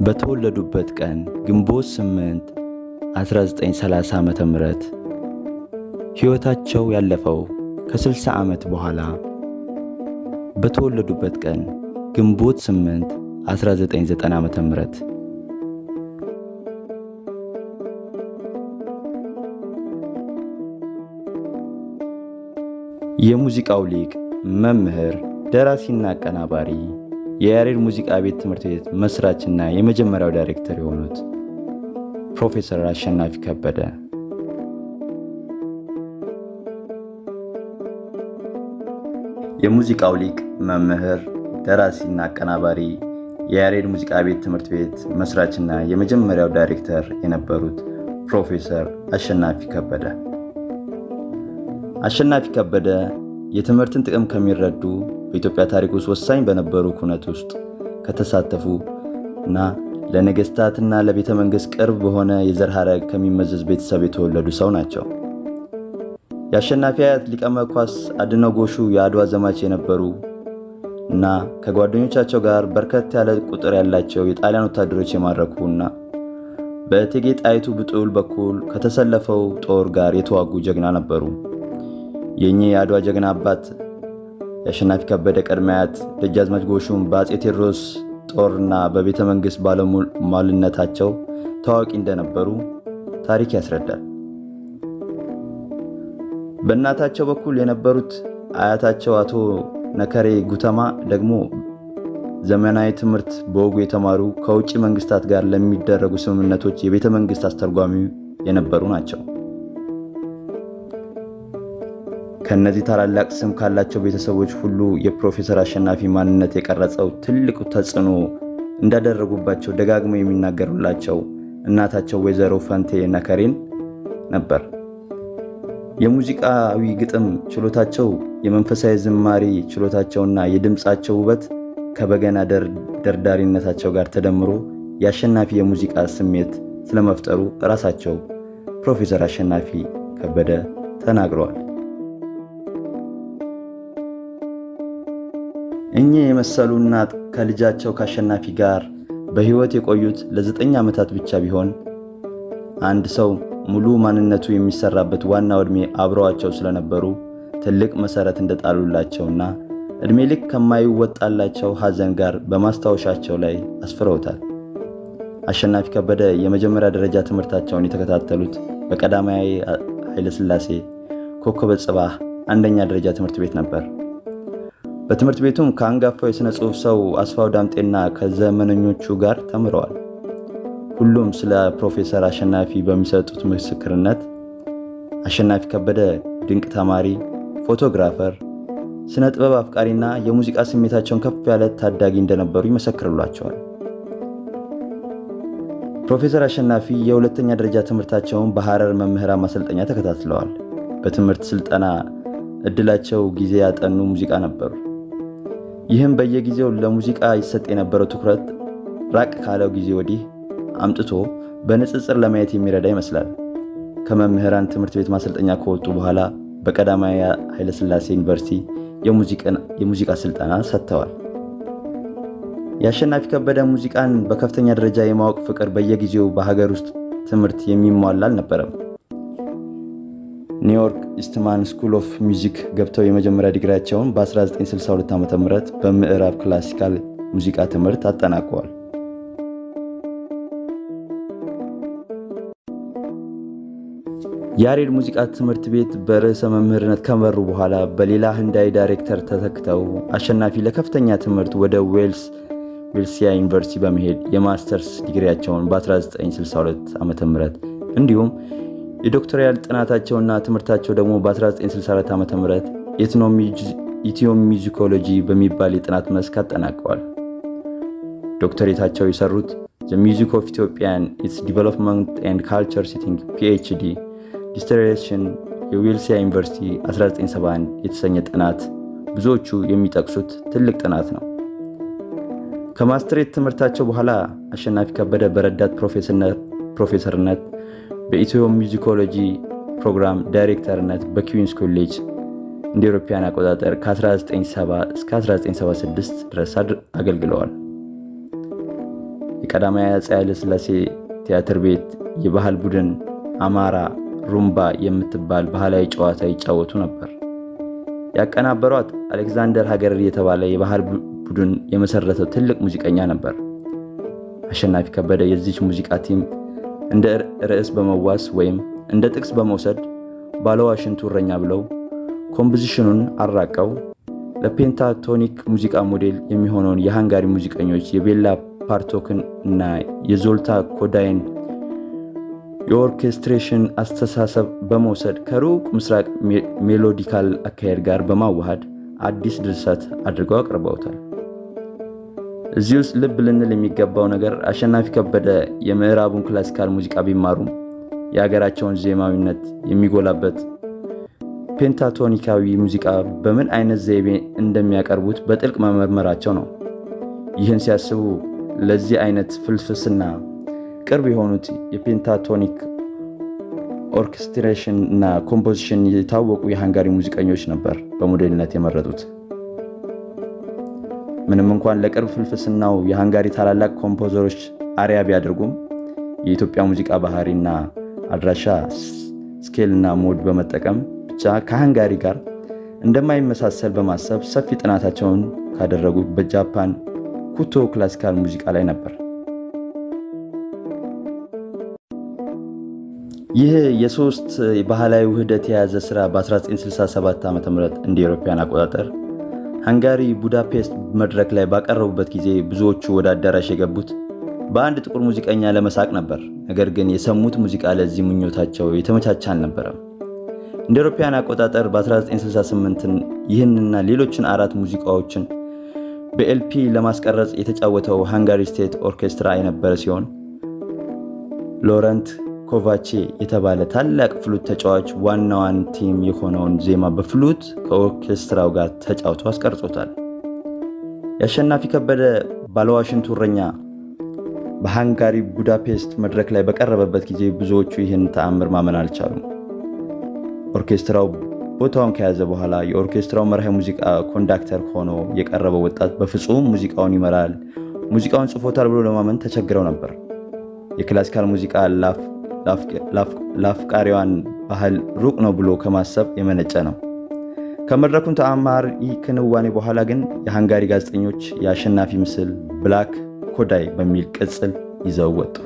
በተወለዱበት ቀን ግንቦት 8 1930 ዓ.ም ሕይወታቸው ያለፈው ከ60 ዓመት በኋላ በተወለዱበት ቀን ግንቦት 8 1990 ዓ.ም የሙዚቃው ሊቅ መምህር ደራሲና አቀናባሪ የያሬድ ሙዚቃ ቤት ትምህርት ቤት መስራችና የመጀመሪያው ዳይሬክተር የሆኑት ፕሮፌሰር አሸናፊ ከበደ የሙዚቃው ሊቅ መምህር ደራሲና አቀናባሪ የያሬድ ሙዚቃ ቤት ትምህርት ቤት መስራችና የመጀመሪያው ዳይሬክተር የነበሩት ፕሮፌሰር አሸናፊ ከበደ አሸናፊ ከበደ የትምህርትን ጥቅም ከሚረዱ በኢትዮጵያ ታሪክ ውስጥ ወሳኝ በነበሩ ኩነት ውስጥ ከተሳተፉ እና ለነገስታትና ለቤተ መንግስት ቅርብ በሆነ የዘር ሐረግ ከሚመዘዝ ቤተሰብ የተወለዱ ሰው ናቸው። የአሸናፊ አያት ሊቀ መኳስ አድነው ጎሹ የአድዋ ዘማች የነበሩ እና ከጓደኞቻቸው ጋር በርከት ያለ ቁጥር ያላቸው የጣሊያን ወታደሮች የማረኩና በእቴጌ ጣይቱ ብጡል በኩል ከተሰለፈው ጦር ጋር የተዋጉ ጀግና ነበሩ። የኚህ የአድዋ ጀግና አባት የአሸናፊ ከበደ ቅድመ አያት ደጃዝማች ጎሹም በአፄ ቴዎድሮስ ጦርና በቤተ መንግስት ባለሟልነታቸው ታዋቂ እንደነበሩ ታሪክ ያስረዳል። በእናታቸው በኩል የነበሩት አያታቸው አቶ ነከሬ ጉተማ ደግሞ ዘመናዊ ትምህርት በወጉ የተማሩ ከውጭ መንግስታት ጋር ለሚደረጉ ስምምነቶች የቤተ መንግስት አስተርጓሚ የነበሩ ናቸው። ከነዚህ ታላላቅ ስም ካላቸው ቤተሰቦች ሁሉ የፕሮፌሰር አሸናፊ ማንነት የቀረጸው ትልቁ ተጽዕኖ እንዳደረጉባቸው ደጋግመው የሚናገሩላቸው እናታቸው ወይዘሮ ፈንቴ ነከሬን ነበር። የሙዚቃዊ ግጥም ችሎታቸው፣ የመንፈሳዊ ዝማሬ ችሎታቸውና የድምፃቸው ውበት ከበገና ደርዳሪነታቸው ጋር ተደምሮ የአሸናፊ የሙዚቃ ስሜት ስለመፍጠሩ ራሳቸው ፕሮፌሰር አሸናፊ ከበደ ተናግረዋል። እኚህ የመሰሉ እናት ከልጃቸው ከአሸናፊ ጋር በሕይወት የቆዩት ለ9 ዓመታት ብቻ ቢሆን አንድ ሰው ሙሉ ማንነቱ የሚሰራበት ዋናው ዕድሜ አብረዋቸው ስለነበሩ ትልቅ መሰረት እንደጣሉላቸውና ዕድሜ ልክ ከማይወጣላቸው ሐዘን ጋር በማስታወሻቸው ላይ አስፍረውታል። አሸናፊ ከበደ የመጀመሪያ ደረጃ ትምህርታቸውን የተከታተሉት በቀዳማዊ ኃይለ ሥላሴ ኮከበ ጽባህ አንደኛ ደረጃ ትምህርት ቤት ነበር። በትምህርት ቤቱም ከአንጋፋው የሥነ ጽሑፍ ሰው አስፋው ዳምጤና ከዘመነኞቹ ጋር ተምረዋል። ሁሉም ስለ ፕሮፌሰር አሸናፊ በሚሰጡት ምስክርነት አሸናፊ ከበደ ድንቅ ተማሪ፣ ፎቶግራፈር፣ ስነ ጥበብ አፍቃሪና የሙዚቃ ስሜታቸውን ከፍ ያለ ታዳጊ እንደነበሩ ይመሰክሩላቸዋል። ፕሮፌሰር አሸናፊ የሁለተኛ ደረጃ ትምህርታቸውን በሐረር መምህራን ማሰልጠኛ ተከታትለዋል። በትምህርት ስልጠና እድላቸው ጊዜ ያጠኑ ሙዚቃ ነበሩ። ይህም በየጊዜው ለሙዚቃ ይሰጥ የነበረው ትኩረት ራቅ ካለው ጊዜ ወዲህ አምጥቶ በንጽጽር ለማየት የሚረዳ ይመስላል። ከመምህራን ትምህርት ቤት ማሰልጠኛ ከወጡ በኋላ በቀዳማዊ ኃይለ ሥላሴ ዩኒቨርሲቲ የሙዚቃ ስልጠና ሰጥተዋል። የአሸናፊ ከበደ ሙዚቃን በከፍተኛ ደረጃ የማወቅ ፍቅር በየጊዜው በሀገር ውስጥ ትምህርት የሚሟላ አልነበረም። ኒውዮርክ ኢስትማን ስኩል ኦፍ ሚውዚክ ገብተው የመጀመሪያ ዲግሪያቸውን በ1962 ዓ.ም በምዕራብ ክላሲካል ሙዚቃ ትምህርት አጠናቀዋል። ያሬድ ሙዚቃ ትምህርት ቤት በርዕሰ መምህርነት ከመሩ በኋላ በሌላ ህንዳዊ ዳይሬክተር ተተክተው አሸናፊ ለከፍተኛ ትምህርት ወደ ዌልሲያ ዩኒቨርሲቲ በመሄድ የማስተርስ ዲግሪያቸውን በ1962 ዓ.ም እንዲሁም የዶክተራል ጥናታቸውና ትምህርታቸው ደግሞ በ1964 ዓ.ም ኢትዮሚውዚኮሎጂ በሚባል የጥናት መስክ አጠናቀዋል። ዶክተሬታቸው የሰሩት The Music of Ethiopia and Its Development and Culture Setting PhD ዲስተሬሽን የዌልሲያ ዩኒቨርሲቲ 1971 የተሰኘ ጥናት ብዙዎቹ የሚጠቅሱት ትልቅ ጥናት ነው። ከማስተሬት ትምህርታቸው በኋላ አሸናፊ ከበደ በረዳት ፕሮፌሰርነት በኢትዮሚውዚኮሎጂ ፕሮግራም ዳይሬክተርነት በኩዊንስ ኮሌጅ እንደ አውሮፓውያን አቆጣጠር ከ1970 እስከ 1976 ድረስ አገልግለዋል። የቀዳማዊ አፄ ኃይለ ሥላሴ ቲያትር ቤት የባህል ቡድን አማራ ሩምባ የምትባል ባህላዊ ጨዋታ ይጫወቱ ነበር። ያቀናበሯት አሌክዛንደር ሀገር የተባለ የባህል ቡድን የመሰረተው ትልቅ ሙዚቀኛ ነበር። አሸናፊ ከበደ የዚች ሙዚቃ ቲም እንደ ርዕስ በመዋስ ወይም እንደ ጥቅስ በመውሰድ ባለዋሽንቱ እረኛ ብለው ኮምፖዚሽኑን አራቀው ለፔንታቶኒክ ሙዚቃ ሞዴል የሚሆነውን የሃንጋሪ ሙዚቀኞች የቤላ ፓርቶክን እና የዞልታ ኮዳይን የኦርኬስትሬሽን አስተሳሰብ በመውሰድ ከሩቅ ምስራቅ ሜሎዲካል አካሄድ ጋር በማዋሃድ አዲስ ድርሰት አድርገው አቅርበውታል። እዚህ ውስጥ ልብ ልንል የሚገባው ነገር አሸናፊ ከበደ የምዕራቡን ክላሲካል ሙዚቃ ቢማሩም የሀገራቸውን ዜማዊነት የሚጎላበት ፔንታቶኒካዊ ሙዚቃ በምን አይነት ዘይቤ እንደሚያቀርቡት በጥልቅ መመርመራቸው ነው። ይህን ሲያስቡ ለዚህ አይነት ፍልስፍና ቅርብ የሆኑት የፔንታቶኒክ ኦርኬስትሬሽን እና ኮምፖዚሽን የታወቁ የሃንጋሪ ሙዚቀኞች ነበር በሞዴልነት የመረጡት። ምንም እንኳን ለቅርብ ፍልስፍናው የሃንጋሪ ታላላቅ ኮምፖዘሮች አሪያ ቢያደርጉም የኢትዮጵያ ሙዚቃ ባህሪና አድራሻ ስኬልና ሞድ በመጠቀም ብቻ ከሃንጋሪ ጋር እንደማይመሳሰል በማሰብ ሰፊ ጥናታቸውን ካደረጉ በጃፓን ኩቶ ክላሲካል ሙዚቃ ላይ ነበር። ይህ የሶስት ባህላዊ ውህደት የያዘ ስራ በ1967 ዓ.ም እንደ አውሮፓውያን አቆጣጠር ሃንጋሪ ቡዳፔስት መድረክ ላይ ባቀረቡበት ጊዜ ብዙዎቹ ወደ አዳራሽ የገቡት በአንድ ጥቁር ሙዚቀኛ ለመሳቅ ነበር። ነገር ግን የሰሙት ሙዚቃ ለዚህ ምኞታቸው የተመቻቸ አልነበረም። እንደ አውሮፓውያን አቆጣጠር በ1968 ይህንና ሌሎችን 4 ሙዚቃዎችን በኤልፒ ለማስቀረጽ የተጫወተው ሃንጋሪ ስቴት ኦርኬስትራ የነበረ ሲሆን ሎረንት ኮቫቼ የተባለ ታላቅ ፍሉት ተጫዋች ዋናዋን ቲም የሆነውን ዜማ በፍሉት ከኦርኬስትራው ጋር ተጫውቶ አስቀርጾታል። የአሸናፊ ከበደ ባለዋሽንቱ እረኛ በሃንጋሪ ቡዳፔስት መድረክ ላይ በቀረበበት ጊዜ ብዙዎቹ ይህን ተአምር ማመን አልቻሉም። ኦርኬስትራው ቦታውን ከያዘ በኋላ የኦርኬስትራው መርሃ ሙዚቃ ኮንዳክተር ሆኖ የቀረበው ወጣት በፍጹም ሙዚቃውን ይመራል፣ ሙዚቃውን ጽፎታል ብሎ ለማመን ተቸግረው ነበር። የክላሲካል ሙዚቃ ለአፍቃሪዋን ባህል ሩቅ ነው ብሎ ከማሰብ የመነጨ ነው። ከመድረኩን ተአማሪ ክንዋኔ በኋላ ግን የሃንጋሪ ጋዜጠኞች የአሸናፊ ምስል ብላክ ኮዳይ በሚል ቅጽል ይዘው ወጡ።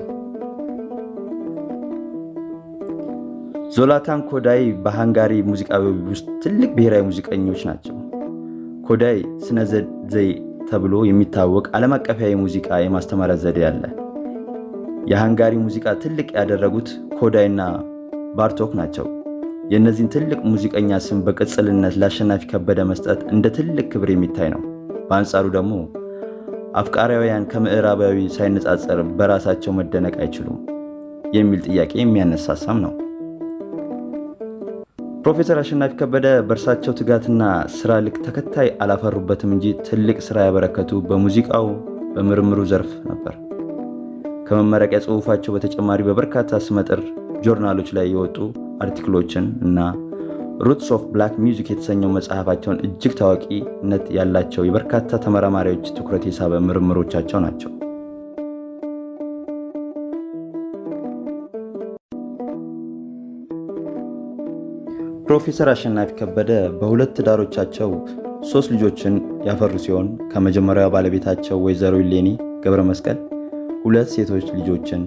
ዞላታን ኮዳይ በሃንጋሪ ሙዚቃ ውስጥ ትልቅ ብሔራዊ ሙዚቀኞች ናቸው። ኮዳይ ስነ ዘዴ ተብሎ የሚታወቅ ዓለም አቀፋዊ ሙዚቃ የማስተማሪያ ዘዴ አለ። የሃንጋሪ ሙዚቃ ትልቅ ያደረጉት ኮዳይና ባርቶክ ናቸው። የእነዚህን ትልቅ ሙዚቀኛ ስም በቅጽልነት ለአሸናፊ ከበደ መስጠት እንደ ትልቅ ክብር የሚታይ ነው። በአንጻሩ ደግሞ አፍቃሪያውያን ከምዕራባዊ ሳይነጻጸር በራሳቸው መደነቅ አይችሉም የሚል ጥያቄ የሚያነሳሳም ነው። ፕሮፌሰር አሸናፊ ከበደ በእርሳቸው ትጋትና ስራ ልክ ተከታይ አላፈሩበትም እንጂ ትልቅ ስራ ያበረከቱ በሙዚቃው በምርምሩ ዘርፍ ነበር። ከመመረቂያ ጽሑፋቸው በተጨማሪ በበርካታ ስመጥር ጆርናሎች ላይ የወጡ አርቲክሎችን እና ሩትስ ኦፍ ብላክ ሚውዚክ የተሰኘው መጽሐፋቸውን እጅግ ታዋቂነት ያላቸው የበርካታ ተመራማሪዎች ትኩረት የሳበ ምርምሮቻቸው ናቸው። ፕሮፌሰር አሸናፊ ከበደ በሁለት ትዳሮቻቸው 3 ልጆችን ያፈሩ ሲሆን ከመጀመሪያው ባለቤታቸው ወይዘሮ ኢሌኒ ገብረ መስቀል 2 ሴቶች ልጆችን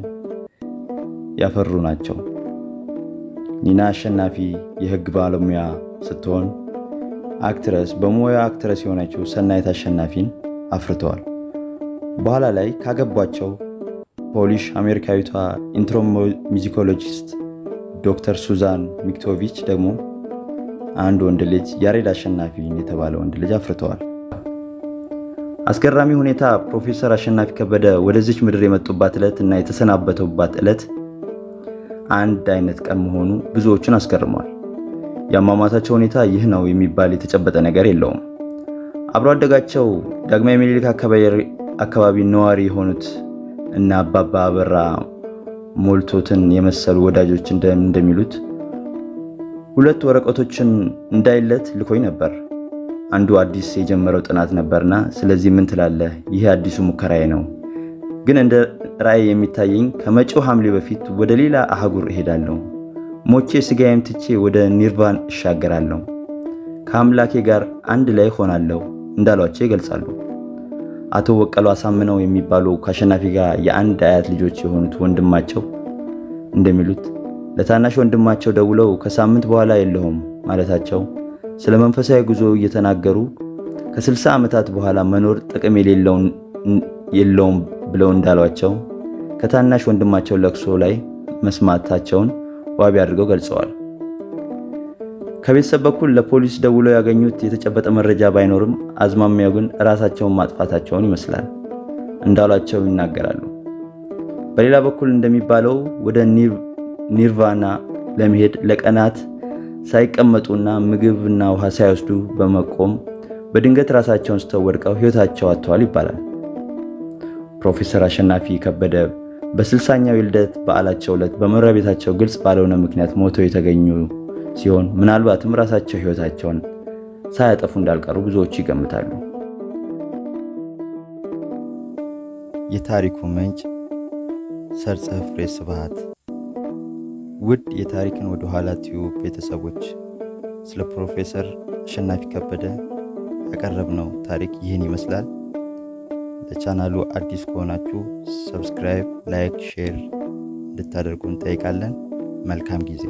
ያፈሩ ናቸው። ኒና አሸናፊ የህግ ባለሙያ ስትሆን በሙያ አክትረስ የሆነችው ሰናይት አሸናፊን አፍርተዋል። በኋላ ላይ ካገቧቸው ፖሊሽ አሜሪካዊቷ ኢንትሮሙዚኮሎጂስት ዶክተር ሱዛን ሚክቶቪች ደግሞ አንድ ወንድ ልጅ ያሬድ አሸናፊ የተባለ ወንድ ልጅ አፍርተዋል። አስገራሚ ሁኔታ ፕሮፌሰር አሸናፊ ከበደ ወደዚች ምድር የመጡባት ዕለት እና የተሰናበቱባት ዕለት አንድ አይነት ቀን መሆኑ ብዙዎችን አስገርመዋል። የአሟሟታቸው ሁኔታ ይህ ነው የሚባል የተጨበጠ ነገር የለውም። አብሮ አደጋቸው ዳግማዊ ምኒልክ አካባቢ ነዋሪ የሆኑት እና አባባ አበራ ሞልቶትን የመሰሉ ወዳጆች እንደሚሉት 2 ወረቀቶችን እንዳይለት ልኮኝ ነበር። አንዱ አዲስ የጀመረው ጥናት ነበርና ስለዚህ ምን ትላለህ? ይሄ አዲሱ ሙከራዬ ነው፣ ግን ራእይ የሚታየኝ ከመጪው ሐምሌ በፊት ወደ ሌላ አህጉር እሄዳለሁ። ሞቼ ስጋዬም ትቼ ወደ ኒርቫን እሻገራለሁ። ከአምላኬ ጋር አንድ ላይ ሆናለሁ እንዳሏቸው ይገልጻሉ። አቶ በቀሉ አሳምነው የሚባሉ ከአሸናፊ ጋር የአንድ አያት ልጆች የሆኑት ወንድማቸው እንደሚሉት ለታናሽ ወንድማቸው ደውለው ከሳምንት በኋላ የለሁም ማለታቸው ስለ መንፈሳዊ ጉዞ እየተናገሩ ከ60 ዓመታት በኋላ መኖር ጥቅም የለውም ብለው እንዳሏቸው ከታናሽ ወንድማቸው ለቅሶ ላይ መስማታቸውን ዋቢ አድርገው ገልጸዋል። ከቤተሰብ በኩል ለፖሊስ ደውለው ያገኙት የተጨበጠ መረጃ ባይኖርም አዝማሚያው ግን ራሳቸውን ማጥፋታቸውን ይመስላል እንዳሏቸው ይናገራሉ። በሌላ በኩል እንደሚባለው ወደ ኒርቫና ለመሄድ ለቀናት ሳይቀመጡና ምግብና ውሃ ሳይወስዱ በመቆም በድንገት ራሳቸውን ስተው ወድቀው ሕይወታቸው አጥተዋል ይባላል። ፕሮፌሰር አሸናፊ ከበደ በ60ኛው የልደት በዓላቸው ዕለት በመኖሪያ ቤታቸው ግልጽ ባልሆነ ምክንያት ሞተው የተገኙ ሲሆን ምናልባትም ራሳቸው ሕይወታቸውን ሳያጠፉ እንዳልቀሩ ብዙዎች ይገምታሉ። የታሪኩ ምንጭ ሰርጸ ፍሬ ስብሐት። ውድ የታሪክን ወደ ኋላ ቲዩብ ቤተሰቦች ስለ ፕሮፌሰር አሸናፊ ከበደ ያቀረብነው ታሪክ ይህን ይመስላል። ለቻናሉ አዲስ ከሆናችሁ ሰብስክራይብ፣ ላይክ፣ ሼር እንድታደርጉ እንጠይቃለን። መልካም ጊዜ